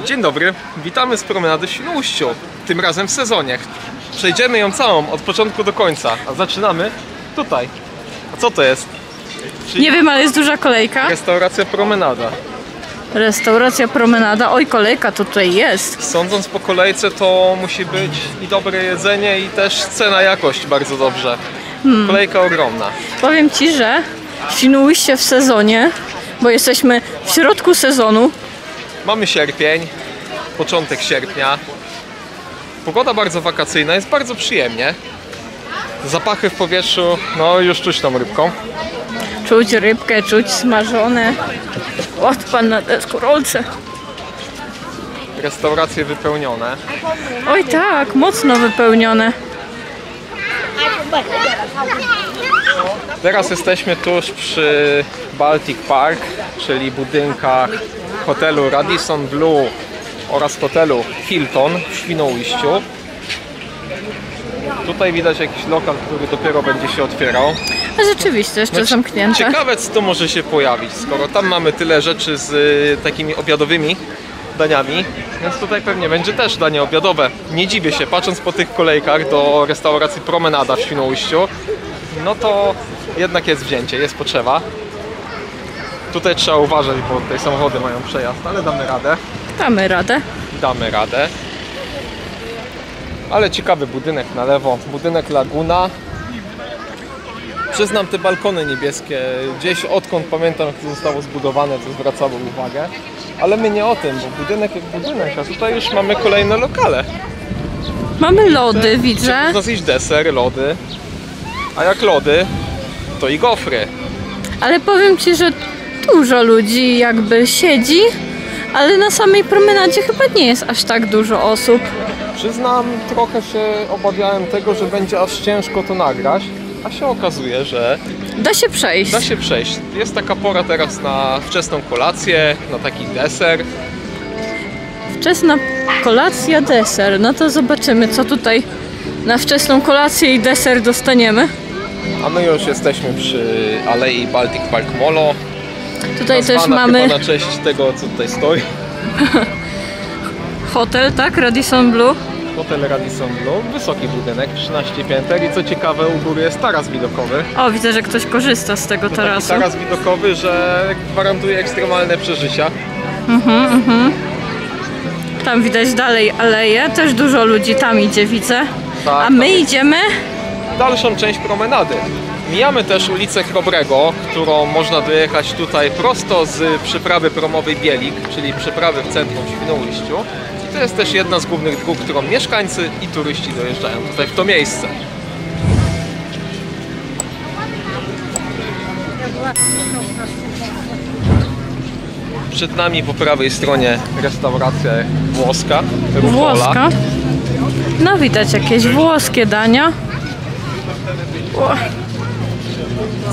Dzień dobry, witamy z promenady w Świnoujściu, tym razem w sezonie. Przejdziemy ją całą, od początku do końca, a zaczynamy tutaj. A co to jest? Nie wiem, ale jest duża kolejka. Restauracja Promenada. Restauracja Promenada. Oj, kolejka tutaj jest. Sądząc po kolejce, to musi być i dobre jedzenie, i też cena, jakość bardzo dobrze. Kolejka ogromna. Powiem Ci, że Świnoujście w sezonie, bo jesteśmy w środku sezonu. Mamy sierpień, początek sierpnia. Pogoda bardzo wakacyjna, jest bardzo przyjemnie. Zapachy w powietrzu, no już czuć tą rybką. Czuć rybkę, czuć smażone. Odpan na deskorolce. Restauracje wypełnione. Oj tak, mocno wypełnione. Teraz jesteśmy tuż przy Baltic Park, czyli budynkach hotelu Radisson Blu oraz hotelu Hilton w Świnoujściu. Tutaj widać jakiś lokal, który dopiero będzie się otwierał. A rzeczywiście, jeszcze zamknięte. Ciekawe, co to może się pojawić, skoro tam mamy tyle rzeczy z takimi obiadowymi daniami, więc tutaj pewnie będzie też danie obiadowe. Nie dziwię się, patrząc po tych kolejkach do restauracji Promenada w Świnoujściu, no to jednak jest wzięcie, jest potrzeba. Tutaj trzeba uważać, bo tutaj samochody mają przejazd, ale damy radę. Damy radę. Damy radę. Ale ciekawy budynek na lewo, budynek Laguna. Przyznam, te balkony niebieskie, gdzieś odkąd pamiętam, jak to zostało zbudowane, to zwracało uwagę. Ale my nie o tym, bo budynek jak budynek, a tutaj już mamy kolejne lokale. Mamy lody, widzę. Można zjeść deser, lody. A jak lody, to i gofry. Ale powiem Ci, że dużo ludzi jakby siedzi, ale na samej promenadzie chyba nie jest aż tak dużo osób. Przyznam, trochę się obawiałem tego, że będzie aż ciężko to nagrać, a się okazuje, że Da się przejść. da się przejść. Jest taka pora teraz na wczesną kolację, na taki deser. Wczesna kolacja, deser. No to zobaczymy, co tutaj na wczesną kolację i deser dostaniemy. A my już jesteśmy przy alei Baltic Park Molo. Tutaj też Nazwana mamy chyba na cześć tego, co tutaj stoi. hotel, tak? Radisson Blu. Hotel Radisson Blu, wysoki budynek, 13 pięter i co ciekawe, u góry jest taras widokowy. O, widzę, że ktoś korzysta z tego Taki tarasu. taras widokowy, że gwarantuje ekstremalne przeżycia. Tam widać dalej aleję, też dużo ludzi tam idzie, widzę. Tak, A my tam jest idziemy dalszą część promenady. Mijamy też ulicę Chrobrego, którą można dojechać tutaj prosto z przyprawy promowej Bielik, czyli przyprawy w centrum Świnoujściu. I to jest też jedna z głównych dróg, którą mieszkańcy i turyści dojeżdżają tutaj w to miejsce. Przed nami po prawej stronie restauracja włoska, Rucola. włoska. No widać jakieś włoskie dania. O,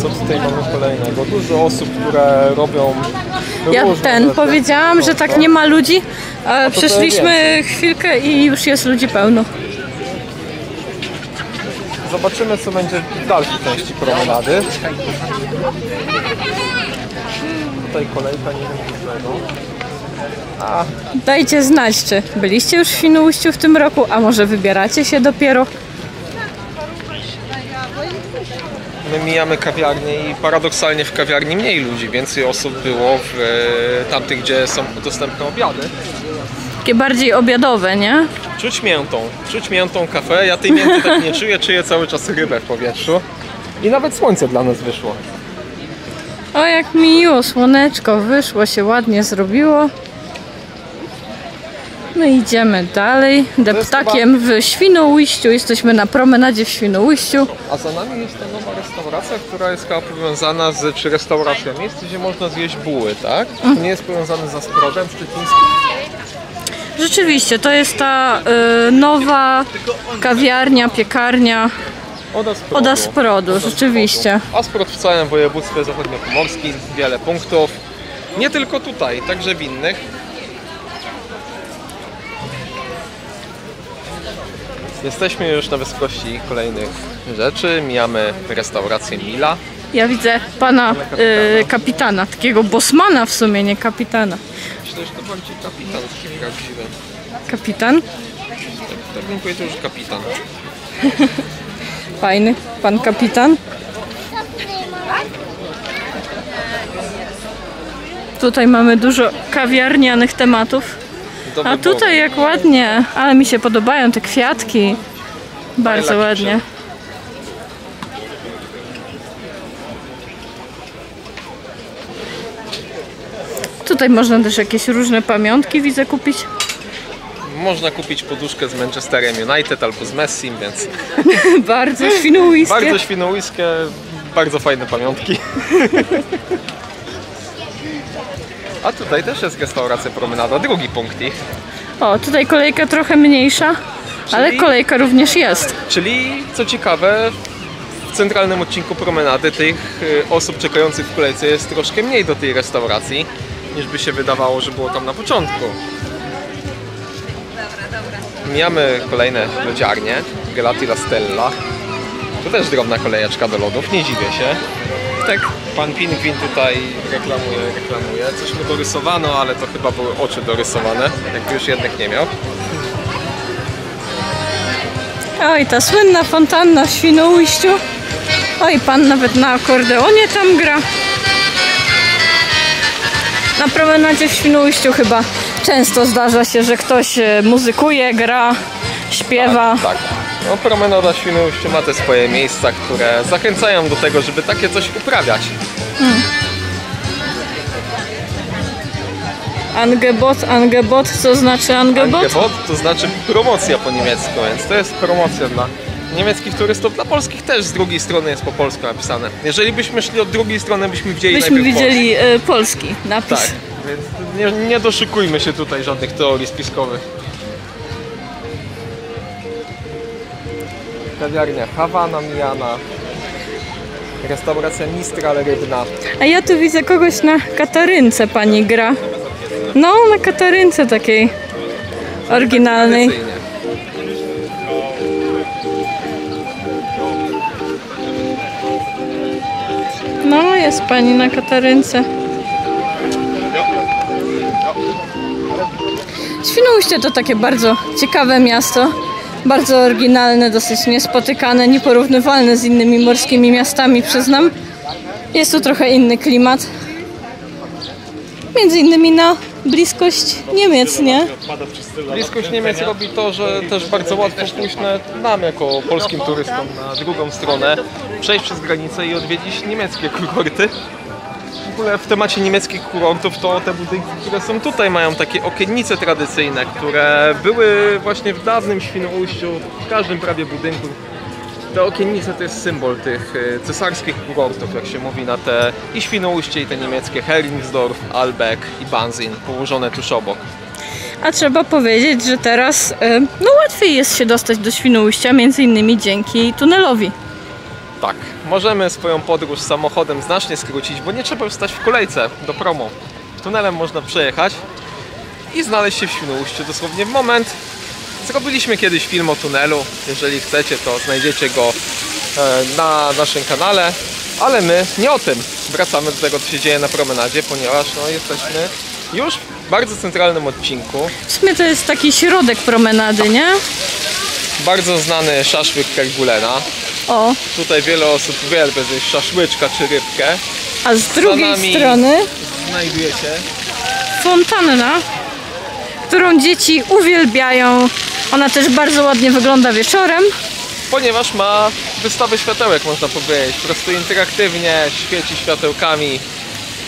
Co tutaj mamy kolejnego? Dużo osób, które robią ja różne rzeczy. powiedziałam, że tak nie ma ludzi, a to przeszliśmy chwilkę i już jest ludzi pełno. Zobaczymy, co będzie w dalszej części promenady. Tutaj kolejka, nie wiem czego. Dajcie znać, czy byliście już w Świnoujściu w tym roku, a może wybieracie się dopiero. My mijamy kawiarnię i paradoksalnie w kawiarni mniej ludzi, więcej osób było w tamtych, gdzie są dostępne obiady. Takie bardziej obiadowe, nie? Czuć miętą kafę, ja tej mięty tak nie czuję cały czas rybę w powietrzu. I nawet słońce dla nas wyszło. O, jak miło, słoneczko wyszło, się ładnie zrobiło. My idziemy dalej, deptakiem w Świnoujściu, jesteśmy na promenadzie w Świnoujściu. A za nami jest ta nowa restauracja, która jest chyba powiązana czy restauracja, miejsce, gdzie można zjeść buły, tak? To nie jest powiązane z Asprodem szczecińskim? Rzeczywiście, to jest ta nowa kawiarnia, piekarnia od Asprodu, rzeczywiście. Asprod w całym województwie zachodniopomorskim, wiele punktów. Nie tylko tutaj, także w innych. Jesteśmy już na wysokości kolejnych rzeczy, mijamy restaurację Mila. Ja widzę pana kapitana, takiego bosmana w sumie, nie kapitana. myślę, że to bardziej kapitan taki prawdziwy. Kapitan? Tak bym powiedział, że kapitan. Fajny pan kapitan. Tutaj mamy dużo kawiarnianych tematów. Do A wyboru. tutaj jak ładnie, ale mi się podobają te kwiatki. Bardzo Fajna ładnie. Tutaj można też jakieś różne pamiątki, widzę, kupić. Można kupić poduszkę z Manchesterem United albo z Messim, więc Bardzo świnoujskie. bardzo świnoujskie, bardzo fajne pamiątki. A tutaj też jest restauracja Promenada, drugi punkt ich. O, tutaj kolejka trochę mniejsza, ale kolejka również jest. Czyli, co ciekawe, w centralnym odcinku Promenady tych osób czekających w kolejce jest troszkę mniej do tej restauracji, niż by się wydawało, że było tam na początku. Mijamy kolejne lodziarnie, Gelati La Stella. Tu też drobna kolejeczka do lodów, nie dziwię się. Tak. Pan Pingwin tutaj reklamuje. Coś mu dorysowano, ale to chyba były oczy dorysowane, jakby już jednych nie miał. Oj, ta słynna fontanna w Świnoujściu. Oj, pan nawet na akordeonie tam gra. Na promenadzie w Świnoujściu chyba często zdarza się, że ktoś muzykuje, gra, śpiewa. Tak. No, Promenada w Świnoujściu ma te swoje miejsca, które zachęcają do tego, żeby takie coś uprawiać. Angebot, co znaczy Angebot? Angebot to znaczy promocja po niemiecku, więc to jest promocja dla niemieckich turystów, dla polskich też z drugiej strony jest po polsku napisane. Jeżeli byśmy szli od drugiej strony, byśmy widzieli Byśmy najpierw widzieli polski napis. Tak, więc nie doszukujmy się tutaj żadnych teorii spiskowych. Kawiarnia Hawana mijana, restauracja Mistral rybna. A ja tu widzę kogoś na katarynce, pani gra. No, na katarynce takiej oryginalnej. Tradycyjnie. No, jest pani na katarynce. Świnoujście to takie bardzo ciekawe miasto. Bardzo oryginalne, dosyć niespotykane, nieporównywalne z innymi morskimi miastami, przyznam. Jest tu trochę inny klimat. Między innymi na bliskość Niemiec, nie? Bliskość Niemiec robi to, że też bardzo łatwo pójść nam jako polskim turystom na drugą stronę, przejść przez granicę i odwiedzić niemieckie kurorty. W ogóle w temacie niemieckich kurortów to te budynki, które są tutaj, mają takie okiennice tradycyjne, które były właśnie w dawnym Świnoujściu, w każdym prawie budynku. Te okiennice to jest symbol tych cesarskich kurortów, jak się mówi, na te i Świnoujście, i te niemieckie Heringsdorf, Albeck i Banzin, położone tuż obok. A trzeba powiedzieć, że teraz no łatwiej jest się dostać do Świnoujścia, między innymi dzięki tunelowi. Tak, możemy swoją podróż samochodem znacznie skrócić, bo nie trzeba już stać w kolejce do promu. Tunelem można przejechać i znaleźć się w Świnoujściu dosłownie w moment. Zrobiliśmy kiedyś film o tunelu, jeżeli chcecie, to znajdziecie go na naszym kanale, ale my nie o tym. Wracamy do tego, co się dzieje na promenadzie, ponieważ no, jesteśmy już w bardzo centralnym odcinku. W sumie to jest taki środek promenady, nie? Bardzo znany szaszłyk Kergulena. O, Tutaj wiele osób uwielbia zjeść szaszłyczka czy rybkę. a z drugiej nami strony znajduje się fontanna, którą dzieci uwielbiają. Ona też bardzo ładnie wygląda wieczorem. ponieważ ma wystawę światełek, można powiedzieć. Po prostu interaktywnie świeci światełkami.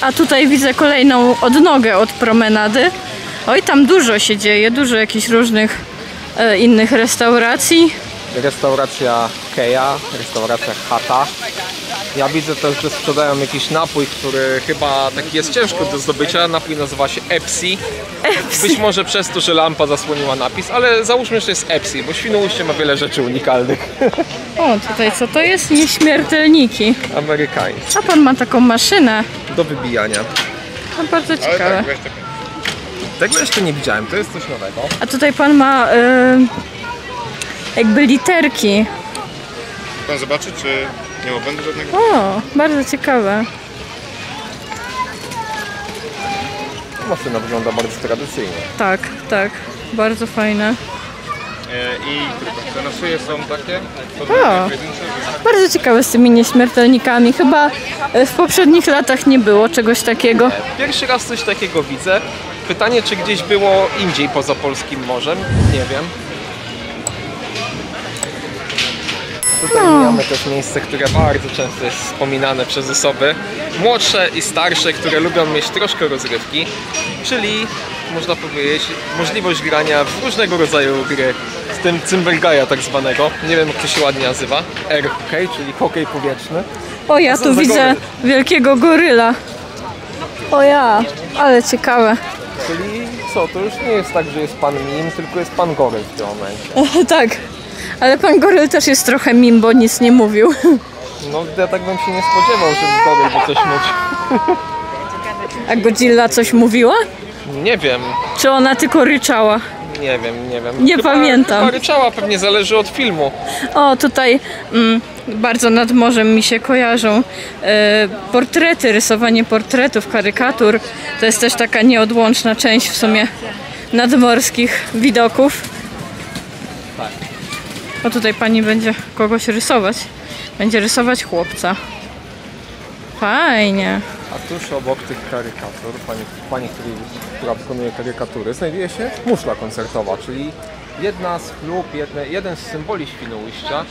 A tutaj widzę kolejną odnogę od promenady. Oj, tam dużo się dzieje, dużo jakichś różnych innych restauracji. Restauracja Keja, restauracja Chata. Ja widzę też, że sprzedają jakiś napój, który chyba taki jest ciężko do zdobycia. Napój nazywa się Epsi. Być może przez to, że lampa zasłoniła napis, ale załóżmy, że jest Epsi, bo Świnoujście ma wiele rzeczy unikalnych. O, tutaj co to jest? Nieśmiertelniki. Amerykańskie. A pan ma taką maszynę. Do wybijania. No, bardzo ciekawe. Tego jeszcze nie widziałem, to jest coś nowego. A tutaj pan ma jakby literki. Pan zobaczy, czy nie ma błędu żadnego? O, bardzo ciekawe. maszyna wygląda bardzo tradycyjnie. Tak, tak. Bardzo fajne. I te na szyję są takie? O, bardzo ciekawe z tymi nieśmiertelnikami. Chyba w poprzednich latach nie było czegoś takiego. Pierwszy raz coś takiego widzę. Pytanie, czy gdzieś było indziej poza polskim morzem? Nie wiem. Tutaj mamy też miejsce, które bardzo często jest wspominane przez osoby młodsze i starsze, które lubią mieć troszkę rozrywki, czyli można powiedzieć możliwość grania w różnego rodzaju gry, z tym Cymbergaja tak zwanego, nie wiem jak to się ładnie nazywa, air hockey, czyli hokej powietrzny. O, ja Co tu za widzę goryl? wielkiego goryla. O ja, ale ciekawe. Czyli co, to już nie jest tak, że jest pan mim, tylko jest pan goryl w tym momencie. Tak, ale pan goryl też jest trochę mim, bo nic nie mówił. No ja tak bym się nie spodziewał, że goryl by coś mówił. A Godzilla coś mówiła? Nie wiem, Czy ona tylko ryczała? nie wiem. Nie pamiętam. Chyba ryczała, pewnie zależy od filmu. O, tutaj bardzo nad morzem mi się kojarzą portrety, rysowanie portretów, karykatur. To jest też taka nieodłączna część w sumie nadmorskich widoków. Tak. O, tutaj pani będzie kogoś rysować. Będzie rysować chłopca. Fajnie. A tuż obok tych karykatur, pani która wykonuje karykatury, znajduje się muszla koncertowa, czyli jedna z jeden z symboli Świnoujścia.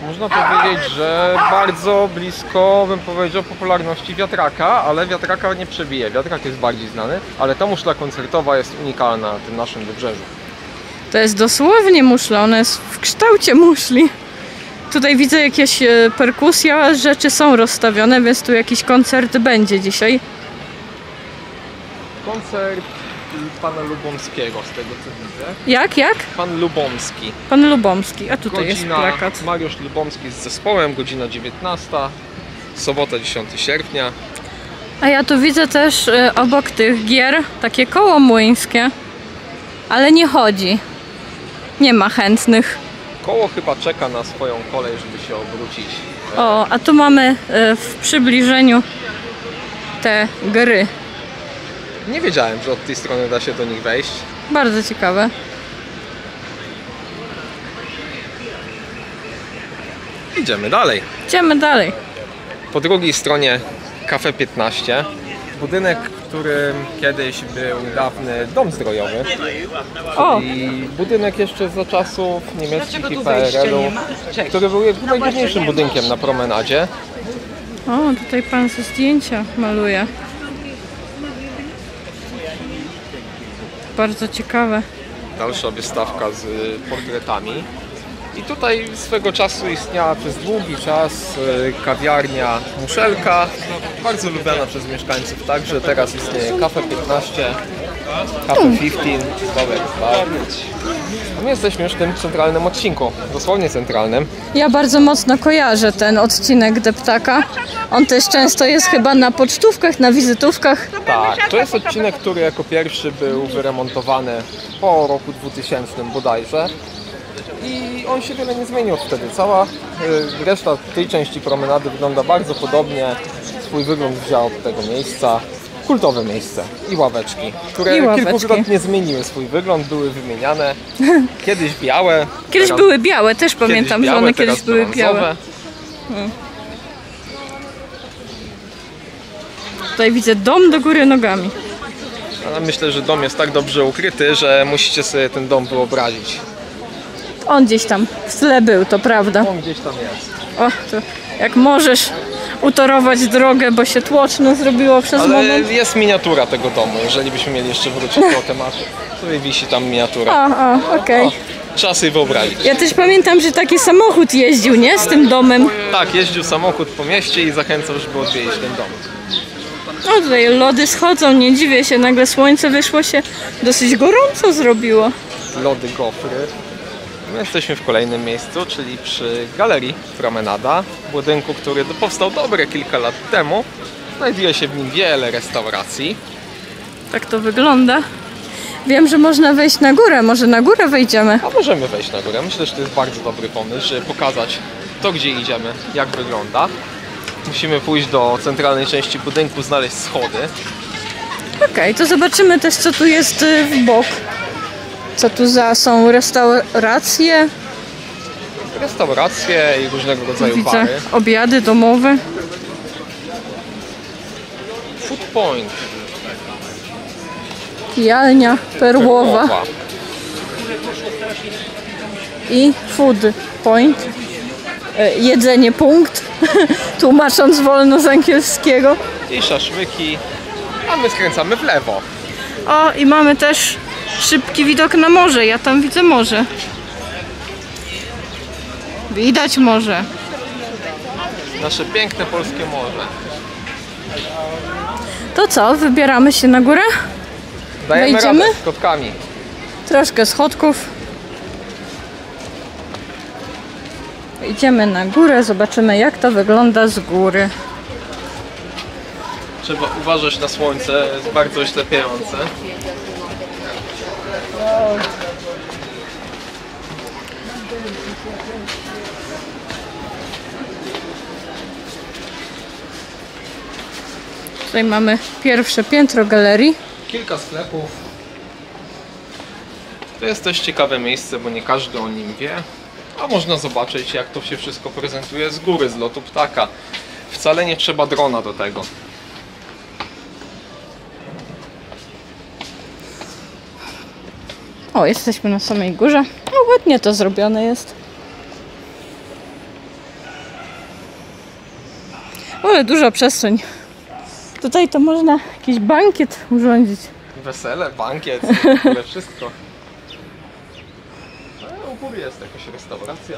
Można powiedzieć, że bardzo blisko, bym powiedział, popularności wiatraka, ale wiatraka nie przebije. Wiatrak jest bardziej znany, ale ta muszla koncertowa jest unikalna na tym naszym wybrzeżu. To jest dosłownie muszla, ona jest w kształcie muszli. Tutaj widzę jakieś perkusja, rzeczy są rozstawione, więc tu jakiś koncert będzie dzisiaj. Koncert pana Lubomskiego, z tego co widzę. Jak? Pan Lubomski. Pan Lubomski, a tutaj jest plakat. Mariusz Lubomski z zespołem, godzina 19, sobota 10 sierpnia. A ja tu widzę też obok tych gier takie koło młyńskie, ale nie chodzi. Nie ma chętnych. Koło chyba czeka na swoją kolej, żeby się obrócić. O, a tu mamy w przybliżeniu te gry. Nie wiedziałem, że od tej strony da się do nich wejść. Bardzo ciekawe. Idziemy dalej. Idziemy dalej. Po drugiej stronie Cafe 15. Budynek, w którym kiedyś był dawny dom zdrojowy. O, I budynek jeszcze za czasów niemieckich i PRL-u, który był najważniejszym budynkiem na promenadzie. o, tutaj pan ze zdjęcia maluje. Bardzo ciekawe. Dalsza wystawka z portretami. I tutaj swego czasu istniała przez długi czas kawiarnia Muszelka, bardzo lubiana przez mieszkańców także. Teraz istnieje Cafe 15, Cafe 15, Sławek Bar. My jesteśmy już w tym centralnym odcinku, dosłownie centralnym. Ja bardzo mocno kojarzę ten odcinek Deptaka. On też często jest chyba na pocztówkach, na wizytówkach. Tak, to jest odcinek, który jako pierwszy był wyremontowany po roku 2000 bodajże. I on się wiele nie zmienił od wtedy. Cała reszta tej części promenady wygląda bardzo podobnie. Swój wygląd wziął od tego miejsca. Kultowe miejsce i ławeczki, które I ławeczki. kilkukrotnie zmieniły swój wygląd, były wymieniane. Kiedyś białe. Kiedyś teraz- były białe, też pamiętam, białe, że one teraz kiedyś były brązowe. białe. Tutaj widzę dom do góry nogami. Ale myślę, że dom jest tak dobrze ukryty, że musicie sobie ten dom wyobrazić. On gdzieś tam w tle był, to prawda. On gdzieś tam jest. O, to jak możesz utorować drogę, bo się tłoczno zrobiło przez Ale moment. jest miniatura tego domu, jeżeli byśmy mieli jeszcze wrócić do tematu. Tutaj wisi tam miniatura. Okej. Trzeba sobie wyobrazić. Ja też pamiętam, że taki samochód jeździł, nie? Z tym domem. Tak, jeździł samochód po mieście i zachęcał, żeby odwiedzić ten dom. No tutaj lody schodzą, nie dziwię się, nagle słońce wyszło się, dosyć gorąco zrobiło. Lody gofry. My jesteśmy w kolejnym miejscu, czyli przy Galerii Promenada, budynku, który powstał dobre kilka lat temu. Znajduje się w nim wiele restauracji. Tak to wygląda. Wiem, że można wejść na górę, może na górę wejdziemy. A możemy wejść na górę. Myślę, że to jest bardzo dobry pomysł, żeby pokazać to, gdzie idziemy, jak wygląda. Musimy pójść do centralnej części budynku, znaleźć schody. Okej, to zobaczymy też, co tu jest w bok. Co tu są restauracje. Restauracje i różnego rodzaju Widzę bary. obiady domowe. Food Point. Pijalnia perłowa. I Food Point. Jedzenie punkt. Tłumacząc wolno z angielskiego. I szaszłyki. A my skręcamy w lewo. O, i mamy też szybki widok na morze. Ja tam widzę morze. Widać morze. Nasze piękne polskie morze. To co, wybieramy się na górę? Dajemy Wejdziemy? radę z kotkami. Troszkę schodków. Idziemy na górę, zobaczymy, jak to wygląda z góry. Trzeba uważać na słońce, jest bardzo oślepiające. Tutaj mamy pierwsze piętro galerii. Kilka sklepów. To jest też ciekawe miejsce, bo nie każdy o nim wie. A można zobaczyć, jak to się wszystko prezentuje z góry, z lotu ptaka. Wcale nie trzeba drona do tego. O, jesteśmy na samej górze. No, ładnie to zrobione jest. Ale duża przestrzeń. Tutaj to można jakiś bankiet urządzić. Wesele, bankiet, ale wszystko. A u góry jest jakaś restauracja.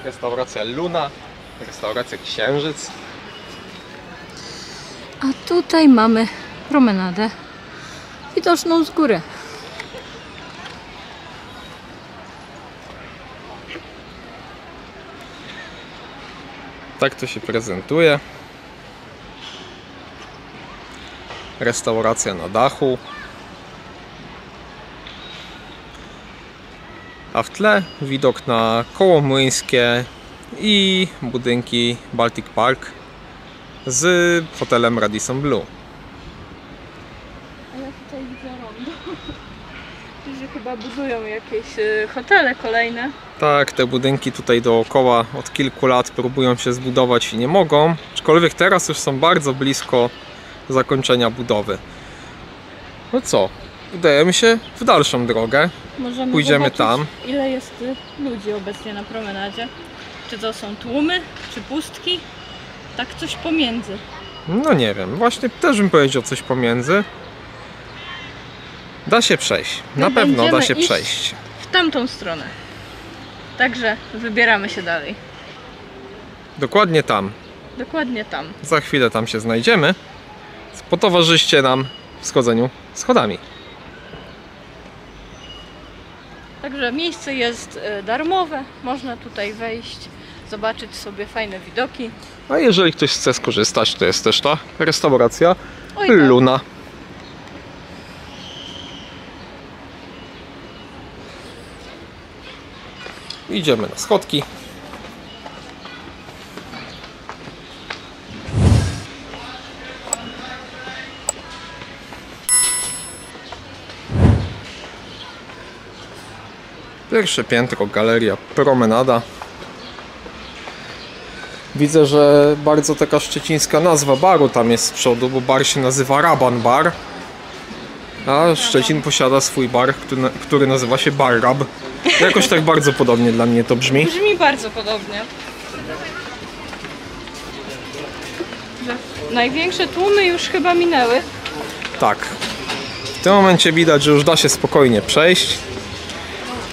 Restauracja Luna, restauracja Księżyc. A tutaj mamy promenadę widoczną z góry. Tak to się prezentuje. Restauracja na dachu. A w tle widok na koło młyńskie i budynki Baltic Park z hotelem Radisson Blu. A ja tutaj widzę rondo. Że chyba budują jakieś hotele kolejne. Tak, te budynki tutaj dookoła od kilku lat próbują się zbudować i nie mogą, aczkolwiek teraz już są bardzo blisko zakończenia budowy. No co, udajemy się w dalszą drogę. Możemy Pójdziemy zobaczyć, tam. ile jest ludzi obecnie na promenadzie. Czy to są tłumy, czy pustki? Tak coś pomiędzy. No nie wiem, właśnie też bym powiedział coś pomiędzy. Da się przejść, na pewno da będziemy się iść przejść. w tamtą stronę. Także wybieramy się dalej. Dokładnie tam, Dokładnie tam. za chwilę tam się znajdziemy. Potowarzyszcie nam w schodzeniu schodami. Także miejsce jest darmowe. Można tutaj wejść, zobaczyć sobie fajne widoki. A jeżeli ktoś chce skorzystać, to jest też ta restauracja Oj, tak. Luna. Idziemy na schodki. Pierwsze piętro, galeria Promenada. Widzę, że bardzo taka szczecińska nazwa baru tam jest z przodu, bo bar się nazywa Raban Bar. A Szczecin posiada swój bar, który nazywa się Bar Rab. Jakoś tak bardzo podobnie dla mnie to brzmi. Brzmi bardzo podobnie. Największe tłumy już chyba minęły. Tak. W tym momencie widać, że już da się spokojnie przejść.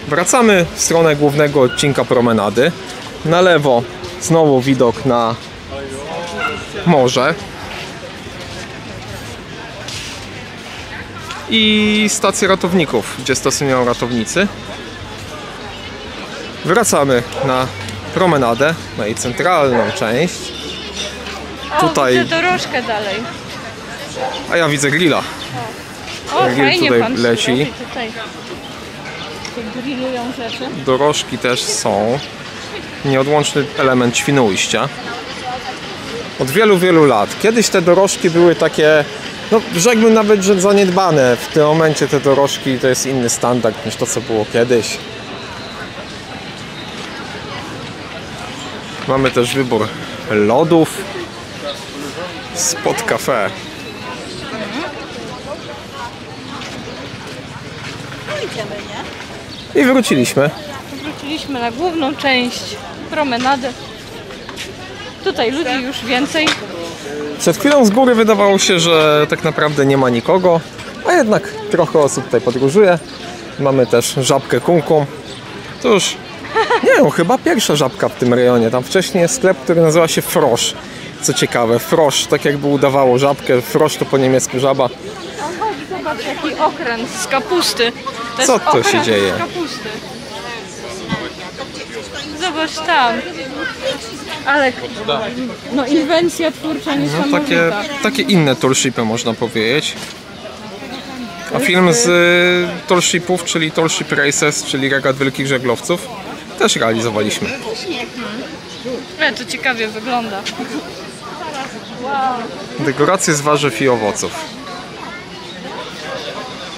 Wracamy w stronę głównego odcinka promenady. Na lewo znowu widok na morze. I stację ratowników, gdzie stacjonują ratownicy. Wracamy na promenadę, na jej centralną część. O, Tutaj- widzę dorożkę dalej. A ja widzę grilla. O, Grill fajnie tutaj pan leci. robi tutaj. Tu grillują rzeczy. Dorożki też są. Nieodłączny element Świnoujścia. Od wielu, wielu lat. Kiedyś te dorożki były takie no rzekłbym nawet, że zaniedbane. W tym momencie te dorożki to jest inny standard niż to, co było kiedyś. Mamy też wybór lodów. Spot Cafe. I wróciliśmy. Wróciliśmy na główną część promenady. Tutaj ludzi już więcej. Przed chwilą z góry wydawało się, że tak naprawdę nie ma nikogo, a jednak trochę osób tutaj podróżuje. Mamy też żabkę Kumkum. To już, nie wiem, chyba pierwsza żabka w tym rejonie. Tam wcześniej jest sklep, który nazywa się Frosch. Co ciekawe, Frosch, tak jakby udawało żabkę. Frosch to po niemiecku żaba. Zobacz, jaki okręt z kapusty. Co jest to się okręt dzieje? z kapusty. Zobacz tam. Ale no inwencja twórcza No, niesamowita. takie inne tollshipy można powiedzieć. A film z tollshipów, czyli Tollship Races, czyli regat wielkich żaglowców, też realizowaliśmy. To ciekawie wygląda. Dekoracje z warzyw i owoców.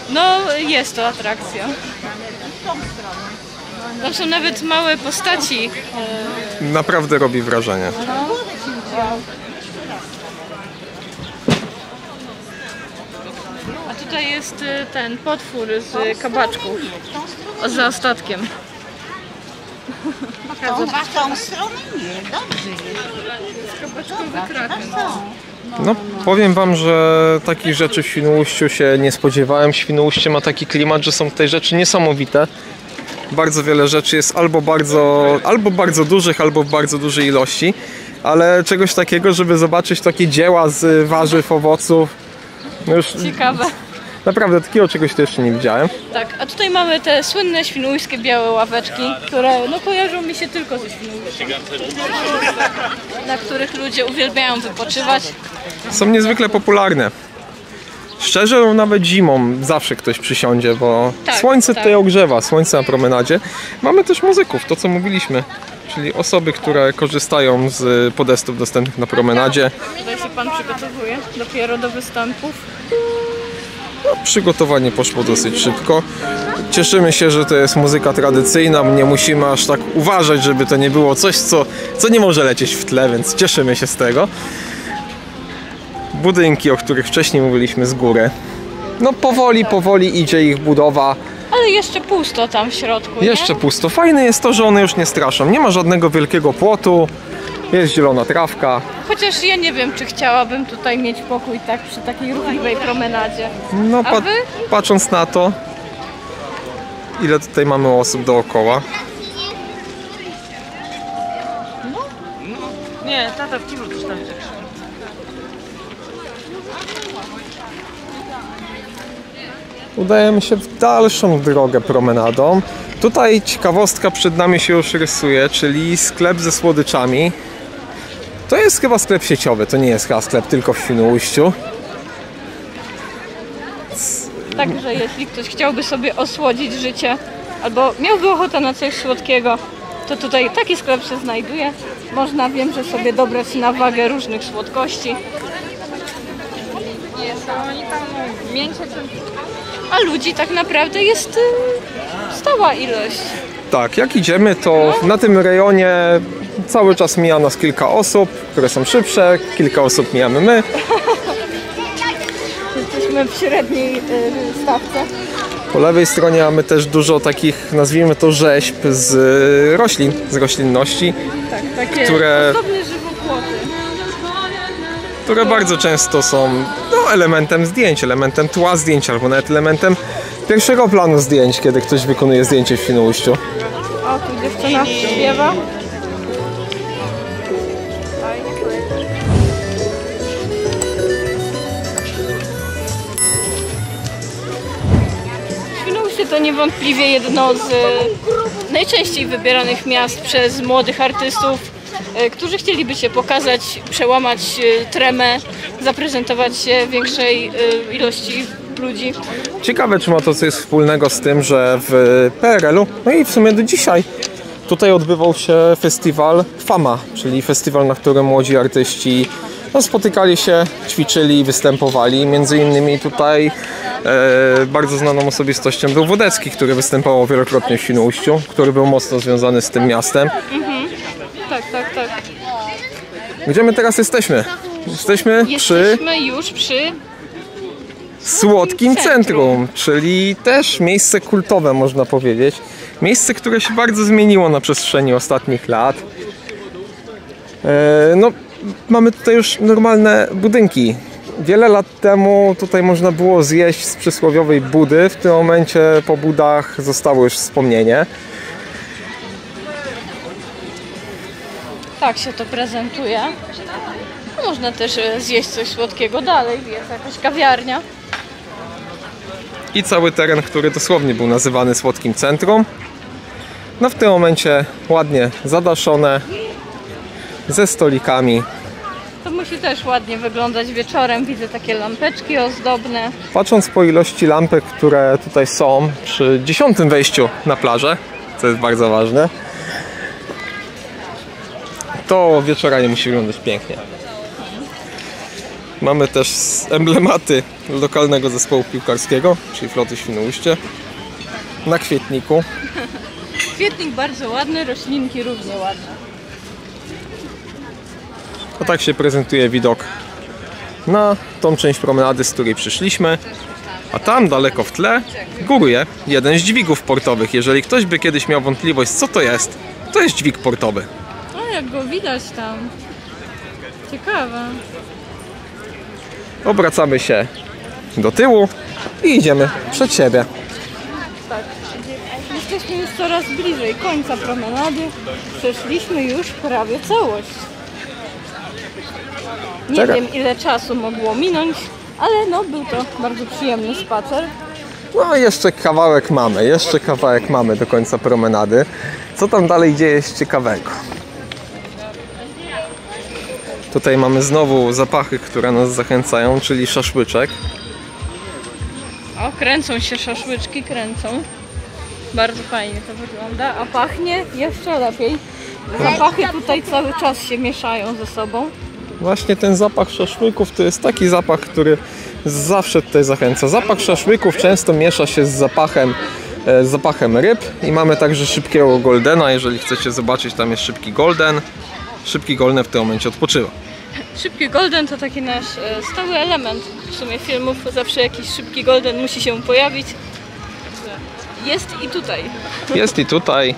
No jest to atrakcja. Tam są nawet małe postaci. Naprawdę robi wrażenie. A tutaj jest ten potwór z kabaczków. Za statkiem. W tą stronę nie, dobrze jest. Kabaczkowy kraken. No, powiem wam, że takich rzeczy w Świnoujściu się nie spodziewałem. Świnoujście ma taki klimat, że są tutaj rzeczy niesamowite. Bardzo wiele rzeczy jest albo bardzo dużych, albo w bardzo dużej ilości. Ale czegoś takiego, żeby zobaczyć takie dzieła z warzyw, owoców. No już Ciekawe. naprawdę takiego czegoś to jeszcze nie widziałem. Tak, a tutaj mamy te słynne świnoujskie białe ławeczki, które no kojarzą mi się tylko ze Świnoujściem. Na których ludzie uwielbiają wypoczywać. Są niezwykle popularne. Szczerze, nawet zimą zawsze ktoś przysiądzie, bo Tak, słońce tak. tutaj ogrzewa, słońce na promenadzie. Mamy też muzyków, to co mówiliśmy, czyli osoby, które korzystają z podestów dostępnych na promenadzie. Tutaj się pan przygotowuje dopiero do występów. Przygotowanie poszło dosyć szybko. Cieszymy się, że to jest muzyka tradycyjna, nie musimy aż tak uważać, żeby to nie było coś, co nie może lecieć w tle, więc cieszymy się z tego. Budynki, o których wcześniej mówiliśmy z góry. No powoli idzie ich budowa. Ale jeszcze pusto tam w środku, Jeszcze nie? pusto. Fajne jest to, że one już nie straszą. Nie ma żadnego wielkiego płotu. Jest zielona trawka. Chociaż ja nie wiem, czy chciałabym tutaj mieć pokój tak przy takiej ruchliwej promenadzie. No A wy? patrząc na to, ile tutaj mamy osób dookoła. Nie, tata w kiblu też tam. Udajemy się w dalszą drogę promenadą. Tutaj ciekawostka przed nami się już rysuje, czyli sklep ze słodyczami. To jest chyba sklep sieciowy, to nie jest chyba sklep tylko w Świnoujściu. Także jeśli ktoś chciałby sobie osłodzić życie, albo miałby ochotę na coś słodkiego, to tutaj taki sklep się znajduje. Można, wiem, że sobie dobrać na wagę różnych słodkości. A ludzi tak naprawdę jest stała ilość. Tak, jak idziemy, to na tym rejonie cały czas mija nas kilka osób, które są szybsze, kilka osób mijamy my. Jesteśmy w średniej stawce. Po lewej stronie mamy też dużo takich, nazwijmy to, rzeźb z roślin, z roślinności, Tak, takie Które- osobne żywopłoty. które bardzo często są elementem zdjęć, elementem tła zdjęć, albo nawet elementem pierwszego planu zdjęć, kiedy ktoś wykonuje zdjęcie w Świnoujściu. O, tu dziewczyna śpiewa. Świnoujście to niewątpliwie jedno z najczęściej wybieranych miast przez młodych artystów, którzy chcieliby się pokazać, przełamać tremę, zaprezentować się większej ilości ludzi. Ciekawe, czy ma to coś wspólnego z tym, że w PRL-u, no i w sumie do dzisiaj, tutaj odbywał się festiwal FAMA, czyli festiwal, na którym młodzi artyści no, spotykali się, ćwiczyli, występowali. Między innymi tutaj bardzo znaną osobistością był Wodecki, który występował wielokrotnie w Świnoujściu, który był mocno związany z tym miastem. Tak. Gdzie my teraz jesteśmy? Jesteśmy już przy Słodkim Centrum, czyli też miejsce kultowe, można powiedzieć. Miejsce, które się bardzo zmieniło na przestrzeni ostatnich lat. No, mamy tutaj już normalne budynki. Wiele lat temu tutaj można było zjeść z przysłowiowej budy. W tym momencie po budach zostało już wspomnienie. Tak się to prezentuje. Można też zjeść coś słodkiego dalej, jest jakaś kawiarnia. I cały teren, który dosłownie był nazywany Słodkim Centrum. No w tym momencie ładnie zadaszone, ze stolikami. To musi też ładnie wyglądać wieczorem. Widzę takie lampeczki ozdobne. Patrząc po ilości lampek, które tutaj są przy 10. wejściu na plażę, co jest bardzo ważne, to wieczorami musi wyglądać pięknie. Mamy też emblematy lokalnego zespołu piłkarskiego, czyli Floty Świnoujście, na kwietniku. Kwietnik bardzo ładny, roślinki równie ładne. A tak się prezentuje widok na tą część promenady, z której przyszliśmy. A tam daleko w tle góruje jeden z dźwigów portowych. Jeżeli ktoś by kiedyś miał wątpliwość, co to jest dźwig portowy. O, jak go widać tam. Ciekawe. Obracamy się do tyłu i idziemy przed siebie. Tak. Jesteśmy już coraz bliżej końca promenady. Przeszliśmy już prawie całość. Nie wiem, ile czasu mogło minąć, ale no był to bardzo przyjemny spacer. No i jeszcze kawałek mamy do końca promenady. Co tam dalej dzieje się ciekawego? Tutaj mamy znowu zapachy, które nas zachęcają, czyli szaszłyczek. O, kręcą się szaszłyczki, kręcą. Bardzo fajnie to wygląda, a pachnie jeszcze lepiej. Zapachy tutaj cały czas się mieszają ze sobą. Właśnie ten zapach szaszłyków to jest taki zapach, który zawsze tutaj zachęca. Zapach szaszłyków często miesza się z zapachem ryb i mamy także szybkiego goldena. Jeżeli chcecie zobaczyć, tam jest szybki golden. Szybki golden w tym momencie odpoczywa. Szybki golden to taki nasz stały element w sumie filmów. Zawsze jakiś szybki golden musi się pojawić. Jest i tutaj. Jest i tutaj.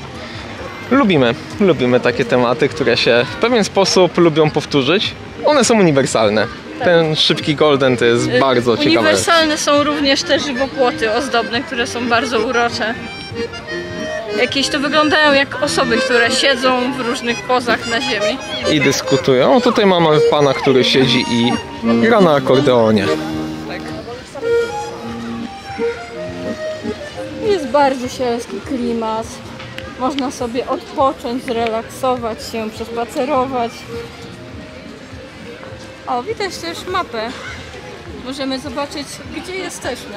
Lubimy takie tematy, które się w pewien sposób lubią powtórzyć. One są uniwersalne. Ten szybki golden to jest bardzo ciekawe. Uniwersalne są również te żywopłoty ozdobne, które są bardzo urocze. Jakieś to wyglądają jak osoby, które siedzą w różnych pozach na ziemi. I dyskutują. O, tutaj mamy pana, który siedzi i gra na akordeonie. Tak. Jest bardzo sielski klimat. Można sobie odpocząć, zrelaksować się, przespacerować. O, widać też mapę. Możemy zobaczyć, gdzie jesteśmy.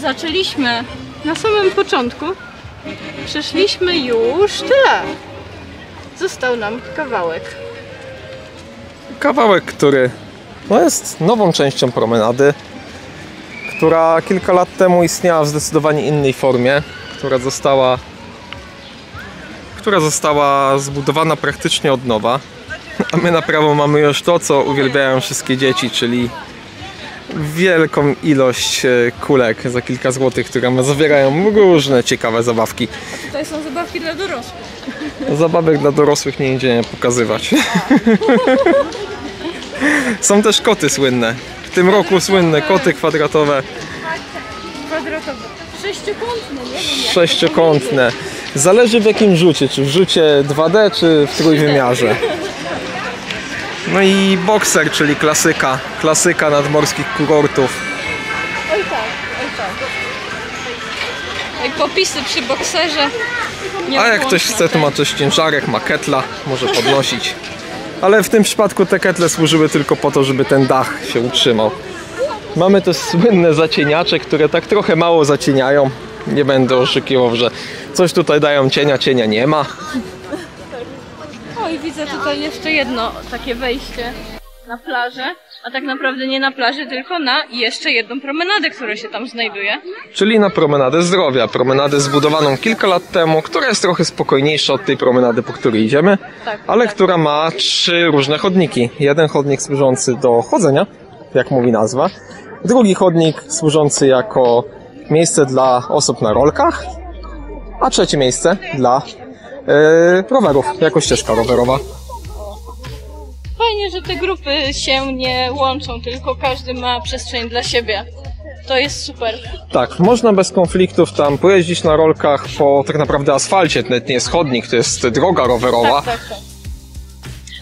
Zaczęliśmy na samym początku. Przeszliśmy już tyle. Został nam kawałek. Kawałek, który jest nową częścią promenady, która kilka lat temu istniała w zdecydowanie innej formie, która została zbudowana praktycznie od nowa. A my na prawo mamy już to, co uwielbiają wszystkie dzieci, czyli wielką ilość kulek za kilka złotych, które zawierają różne ciekawe zabawki. Tutaj są zabawki dla dorosłych. Zabawek dla dorosłych nie idzie nie pokazywać. Są też koty słynne. W tym roku słynne koty kwadratowe. Sześciokątne, nie wiem. Sześciokątne. Zależy w jakim rzucie, czy w rzucie 2D, czy w trójwymiarze. No i bokser, czyli klasyka nadmorskich kurortów. Oj tak. I popisy przy bokserze. A jak ktoś chce, to ma też ciężarek, ma ketla, może podnosić. Ale w tym przypadku te ketle służyły tylko po to, żeby ten dach się utrzymał. Mamy też słynne zacieniacze, które tak trochę mało zacieniają. Nie będę oszukiwał, że coś tutaj dają cienia nie ma. Oj, widzę tutaj jeszcze jedno takie wejście na plażę, a tak naprawdę nie na plaży, tylko na jeszcze jedną promenadę, która się tam znajduje. Czyli na promenadę zdrowia. Promenadę zbudowaną kilka lat temu, która jest trochę spokojniejsza od tej promenady, po której idziemy, Tak, ale tak. która ma 3 różne chodniki. Jeden chodnik służący do chodzenia, jak mówi nazwa. Drugi chodnik służący jako miejsce dla osób na rolkach, a trzecie miejsce dla rowerów, jako ścieżka rowerowa. Fajnie, że te grupy się nie łączą, tylko każdy ma przestrzeń dla siebie. To jest super. Tak, można bez konfliktów tam pojeździć na rolkach po tak naprawdę asfalcie, to nawet nie jest chodnik, to jest droga rowerowa. Tak.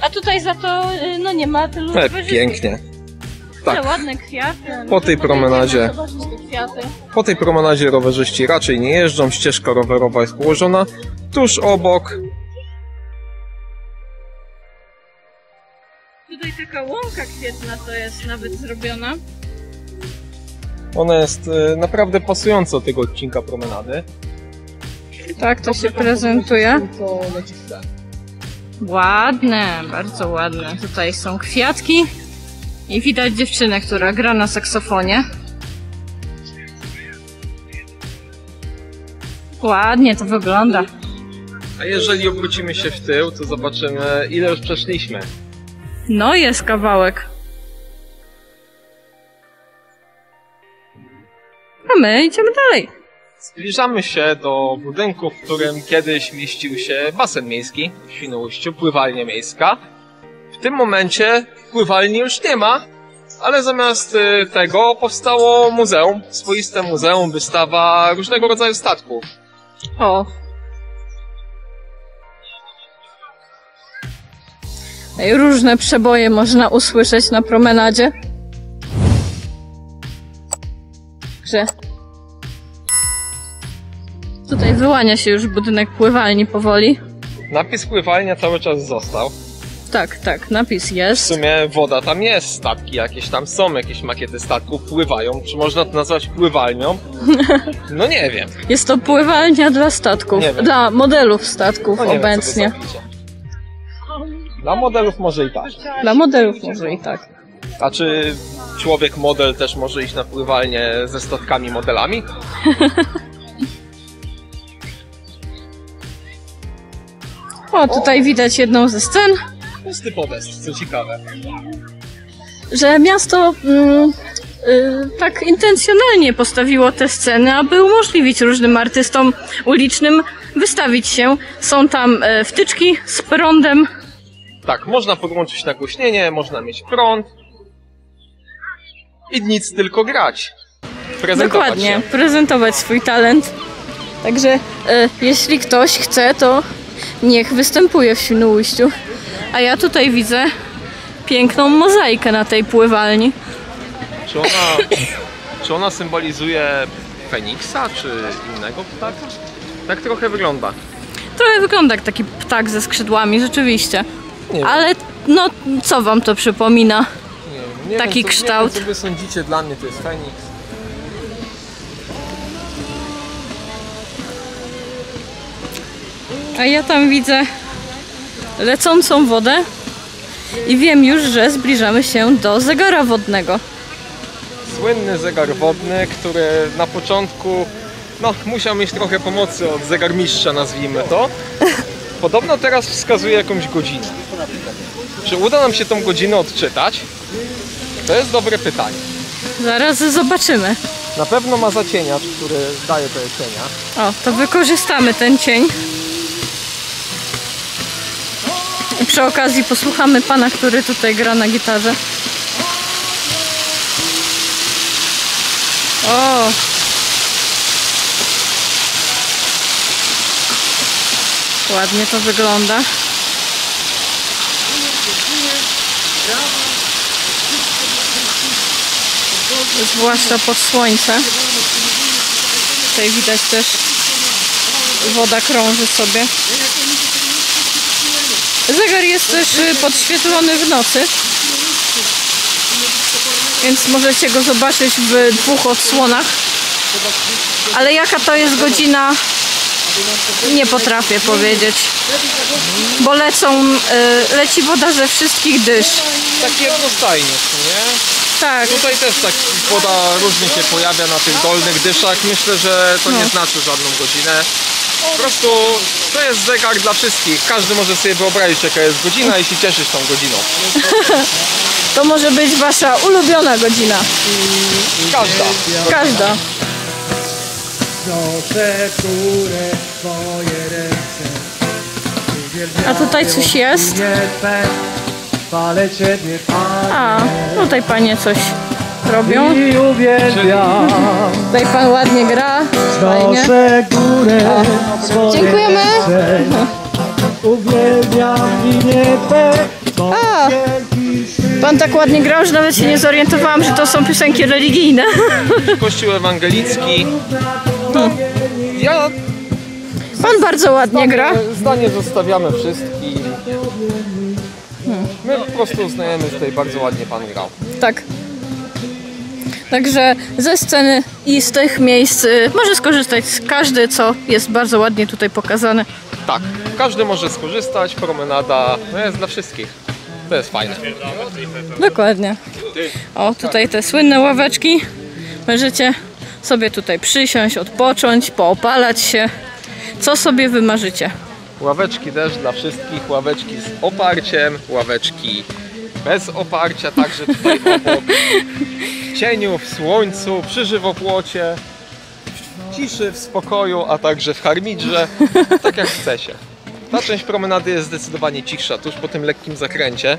A tutaj za to no nie ma tylu rowerzystów. Pięknie. Te Tak. ładne kwiaty. Po tej promenadzie. Zobaczyć te kwiaty. Po tej promenadzie rowerzyści raczej nie jeżdżą, ścieżka rowerowa jest położona tuż obok. Tutaj taka łąka kwietna to jest nawet zrobiona. Ona jest naprawdę pasująca do tego odcinka promenady. Tak to się prezentuje. Ładne, bardzo ładne. Tutaj są kwiatki i widać dziewczynę, która gra na saksofonie. Ładnie to wygląda. A jeżeli obrócimy się w tył, to zobaczymy, ile już przeszliśmy. No jest kawałek. A my idziemy dalej. Zbliżamy się do budynku, w którym kiedyś mieścił się basen miejski w Świnoujściu, pływalnia miejska. W tym momencie pływalni już nie ma, ale zamiast tego powstało muzeum, swoiste muzeum, wystawa różnego rodzaju statków. O. I różne przeboje można usłyszeć na promenadzie. Że tutaj wyłania się już budynek pływalni powoli. Napis pływalnia cały czas został. Tak, napis W jest. sumie woda tam jest, statki jakieś tam są, jakieś makiety statków pływają. Czy można to nazwać pływalnią? No nie wiem. Jest to pływalnia dla statków, Nie wiem. dla modelów statków No nie obecnie. Wiem, co to za picie. Dla modelów może i tak. Dla modelów może i tak. A czy człowiek model też może iść na pływalnię ze statkami modelami? O, tutaj widać jedną ze scen, Pusty podest, co ciekawe. że miasto tak intencjonalnie postawiło te sceny, aby umożliwić różnym artystom ulicznym wystawić się. Są tam wtyczki z prądem. Tak, można podłączyć nagłośnienie, można mieć prąd i nic, tylko grać. Prezentować Dokładnie, się. prezentować swój talent. Także jeśli ktoś chce, to niech występuje w Świnoujściu. A ja tutaj widzę piękną mozaikę na tej pływalni. Czy ona symbolizuje Feniksa, czy innego ptaka? Tak trochę wygląda. Trochę wygląda jak taki ptak ze skrzydłami, rzeczywiście. Nie wiem. Ale no, co wam to przypomina? Nie Taki wiem, kształt. Nie wiem, co wy sądzicie, dla mnie to jest Feniks. A ja tam widzę lecącą wodę i wiem już, że zbliżamy się do zegara wodnego. Słynny zegar wodny, który na początku musiał mieć trochę pomocy od zegarmistrza, nazwijmy to. Podobno teraz wskazuje jakąś godzinę. Czy uda nam się tą godzinę odczytać? To jest dobre pytanie. Zaraz zobaczymy. Na pewno ma zacieniacz, który daje te cienia. O, to wykorzystamy ten cień. I przy okazji posłuchamy pana, który tutaj gra na gitarze. O! Ładnie to wygląda. Zwłaszcza pod słońce. Tutaj widać też, woda krąży sobie. Zegar jest też podświetlony w nocy, więc możecie go zobaczyć w 2 odsłonach. Ale jaka to jest godzina, Nie potrafię powiedzieć. Bo leci woda ze wszystkich dysz. Tak jednostajnie, nie? Tak. Tutaj też tak woda różnie się pojawia na tych dolnych dyszach. Myślę, że to nie znaczy żadną godzinę. Po prostu to jest zegar dla wszystkich. Każdy może sobie wyobrazić, jaka jest godzina i się cieszyć tą godziną. To może być wasza ulubiona godzina. Każda. Każda. Noszę w górę swoje ręce. A tutaj coś jest? Chwalę Ciebie, Panie. A, tutaj panie coś robią. I uwielbiam. Tutaj pan ładnie gra. Fajnie. Noszę w górę swoje Dziękujemy. ręce. Uwielbiam imię Twe. A, pan tak ładnie grał, że nawet się nie zorientowałam, że to są piosenki religijne. Kościół ewangelicki. No, ja Pan bardzo ładnie gra. zdanie zostawiamy wszystkim. My po prostu uznajemy, że tutaj bardzo ładnie pan grał. Tak. Także ze sceny i z tych miejsc może skorzystać każdy, co jest bardzo ładnie tutaj pokazane. Tak, każdy może skorzystać, promenada jest dla wszystkich. To jest fajne. Dokładnie. O, tutaj te słynne ławeczki. Możecie sobie tutaj przysiąść, odpocząć, poopalać się. Co sobie wymarzycie. Ławeczki też dla wszystkich, ławeczki z oparciem, ławeczki bez oparcia, także tutaj obok. W cieniu, w słońcu, przy żywopłocie, w ciszy, w spokoju, a także w harmidrze, tak jak chcecie. Ta część promenady jest zdecydowanie cichsza, tuż po tym lekkim zakręcie.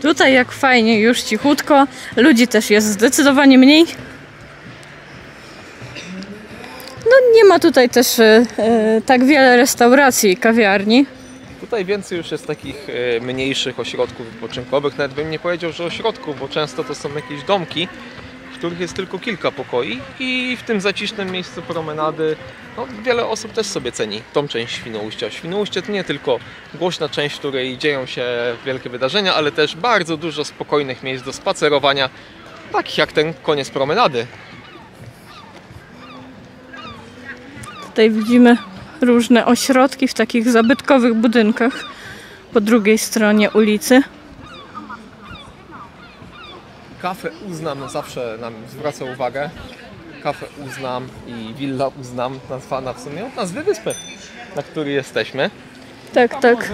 Tutaj jak fajnie, już cichutko. Ludzi też jest zdecydowanie mniej. No nie ma tutaj też tak wiele restauracji i kawiarni. Tutaj więcej już jest takich mniejszych ośrodków wypoczynkowych, nawet bym nie powiedział, że ośrodków, bo często to są jakieś domki, w których jest tylko kilka pokoi i w tym zacisznym miejscu promenady no, wiele osób też sobie ceni tą część Świnoujścia. Świnoujście to nie tylko głośna część, w której dzieją się wielkie wydarzenia, ale też bardzo dużo spokojnych miejsc do spacerowania, takich jak ten koniec promenady. Tutaj widzimy różne ośrodki w takich zabytkowych budynkach po drugiej stronie ulicy. Kafę Uznam zawsze nam zwraca uwagę. Kafę Uznam i Villa Uznam, nazwana w sumie od nazwy wyspy, na której jesteśmy. Tak, tak.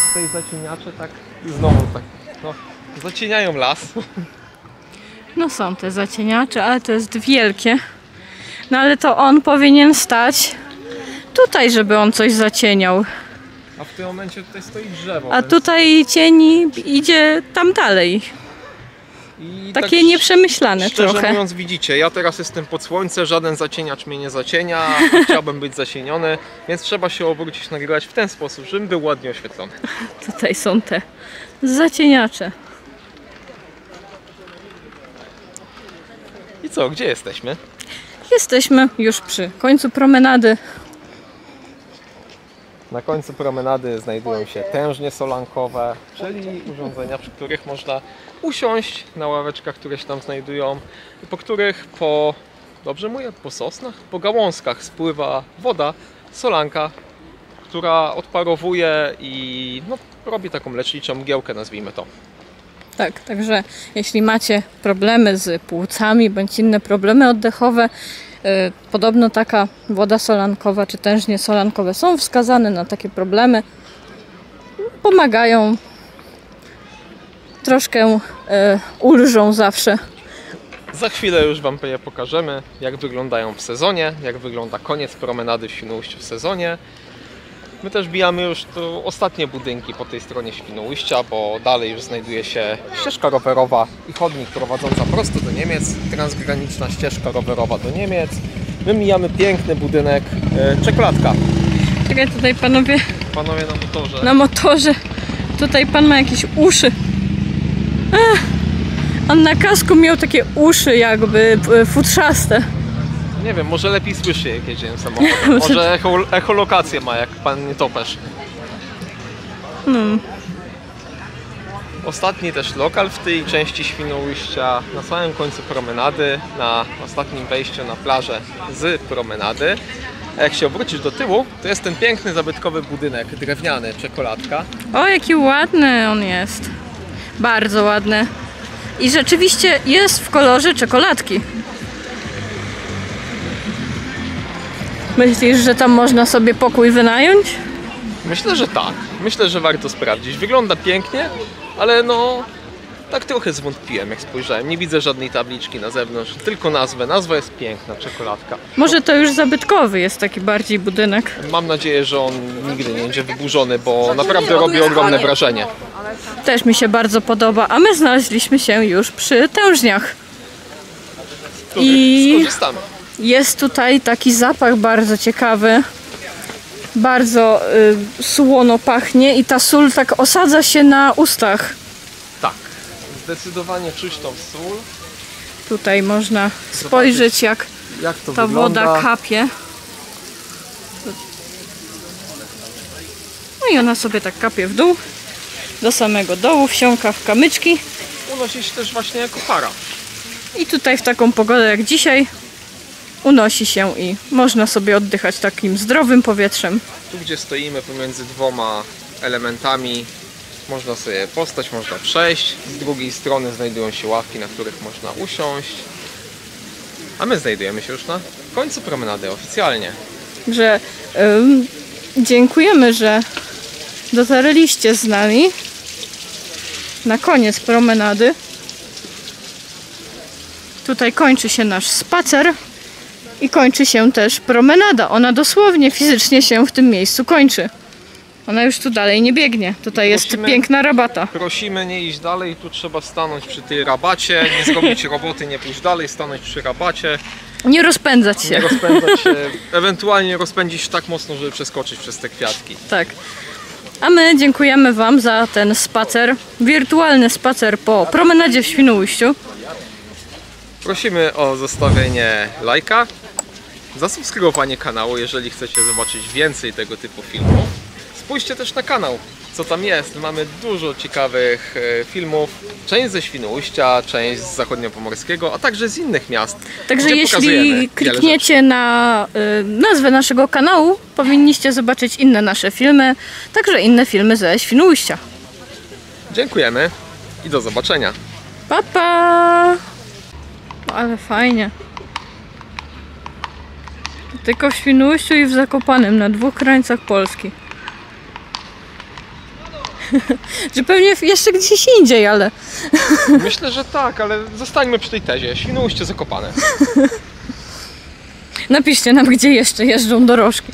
Tutaj zacieniacze tak znowu tak no, zacieniają las. No są te zacieniacze, ale to jest wielkie. No ale to on powinien stać tutaj, żeby on coś zacieniał. A w tym momencie tutaj stoi drzewo. A więc- tutaj cień idzie tam dalej. i Takie tak nieprzemyślane szczerze trochę. mówiąc, widzicie, ja teraz jestem pod słońce, żaden zacieniacz mnie nie zacienia, chciałbym być zasieniony, więc trzeba się obrócić, nagrywać w ten sposób, żebym był ładnie oświetlony. Tutaj są te zacieniacze. I co, gdzie jesteśmy? Jesteśmy już przy końcu promenady. Na końcu promenady znajdują się tężnie solankowe, czyli urządzenia, przy których można usiąść na ławeczkach, które się tam znajdują i po których dobrze mówię, po sosnach, po gałązkach spływa woda, solanka, która odparowuje i no, robi taką leczniczą mgiełkę, nazwijmy to. Tak, także jeśli macie problemy z płucami bądź inne problemy oddechowe, podobno taka woda solankowa czy tężnie solankowe są wskazane na takie problemy. Pomagają, troszkę ulżą zawsze. Za chwilę już Wam je pokażemy, jak wyglądają w sezonie, jak wygląda koniec promenady w Świnoujściu w sezonie. My też bijamy już tu ostatnie budynki po tej stronie Świnoujścia, bo dalej już znajduje się ścieżka rowerowa i chodnik prowadząca prosto do Niemiec, transgraniczna ścieżka rowerowa do Niemiec. My mijamy piękny budynek, czekoladka. Czekaj, tutaj panowie Panowie na motorze. na motorze. Tutaj pan ma jakieś uszy. On na kasku miał takie uszy jakby futrzaste. Nie wiem, może lepiej słyszy, jak jedziemy samochodem. Może echolokację ma, jak pan nietoperz. Ostatni też lokal w tej części Świnoujścia, na samym końcu promenady, na ostatnim wejściu na plażę z promenady. A jak się obrócisz do tyłu, to jest ten piękny, zabytkowy budynek drewniany, czekoladka. O, jaki ładny on jest. Bardzo ładny. I rzeczywiście jest w kolorze czekoladki. Myślisz, że tam można sobie pokój wynająć? Myślę, że tak. Myślę, że warto sprawdzić. Wygląda pięknie, ale no... Tak trochę zwątpiłem, jak spojrzałem. Nie widzę żadnej tabliczki na zewnątrz, tylko nazwę. Nazwa jest piękna, czekoladka. Może to już zabytkowy jest taki bardziej budynek. Mam nadzieję, że on nigdy nie będzie wyburzony, bo naprawdę robi ogromne wrażenie. Też mi się bardzo podoba, a my znaleźliśmy się już przy tężniach. I Skorzystamy. jest tutaj taki zapach bardzo ciekawy. Bardzo słono pachnie i ta sól tak osadza się na ustach. Tak, zdecydowanie czuć tą sól. Tutaj można spojrzeć, jak Jak to ta wygląda. woda kapie. No i ona sobie tak kapie w dół, do samego dołu, wsiąka w kamyczki. Unosi się też właśnie jako para. I tutaj w taką pogodę jak dzisiaj unosi się i można sobie oddychać takim zdrowym powietrzem. Tu, gdzie stoimy pomiędzy dwoma elementami, można sobie postać, można przejść. Z drugiej strony znajdują się ławki, na których można usiąść. A my znajdujemy się już na końcu promenady oficjalnie. Że dziękujemy, że dotarliście z nami na koniec promenady. Tutaj kończy się nasz spacer i kończy się też promenada. Ona dosłownie fizycznie się w tym miejscu kończy. Ona już tu dalej nie biegnie. Tutaj jest Prosimy- piękna rabata. Prosimy nie iść dalej, tu trzeba stanąć przy tej rabacie, nie zrobić roboty, nie pójść dalej, stanąć przy rabacie, Nie rozpędzać nie się. rozpędzać się, ewentualnie rozpędzić się tak mocno, żeby przeskoczyć przez te kwiatki. Tak. A my dziękujemy Wam za ten spacer, wirtualny spacer po promenadzie w Świnoujściu. Prosimy o zostawienie lajka, zasubskrybowanie kanału, jeżeli chcecie zobaczyć więcej tego typu filmów. Spójrzcie też na kanał, co tam jest. Mamy dużo ciekawych filmów. Część ze Świnoujścia, część z zachodniopomorskiego, a także z innych miast. Także gdzie pokazujemy jeśli wiele klikniecie na nazwę naszego kanału, powinniście zobaczyć inne nasze filmy, także inne filmy ze Świnoujścia. Dziękujemy i do zobaczenia. Pa, pa! Ale fajnie. Tylko w Świnoujściu i w Zakopanem, na dwóch krańcach Polski. Że pewnie jeszcze gdzieś indziej, ale... Myślę, że tak, ale zostańmy przy tej tezie. Świnoujście Zakopane. Napiszcie nam, gdzie jeszcze jeżdżą dorożki.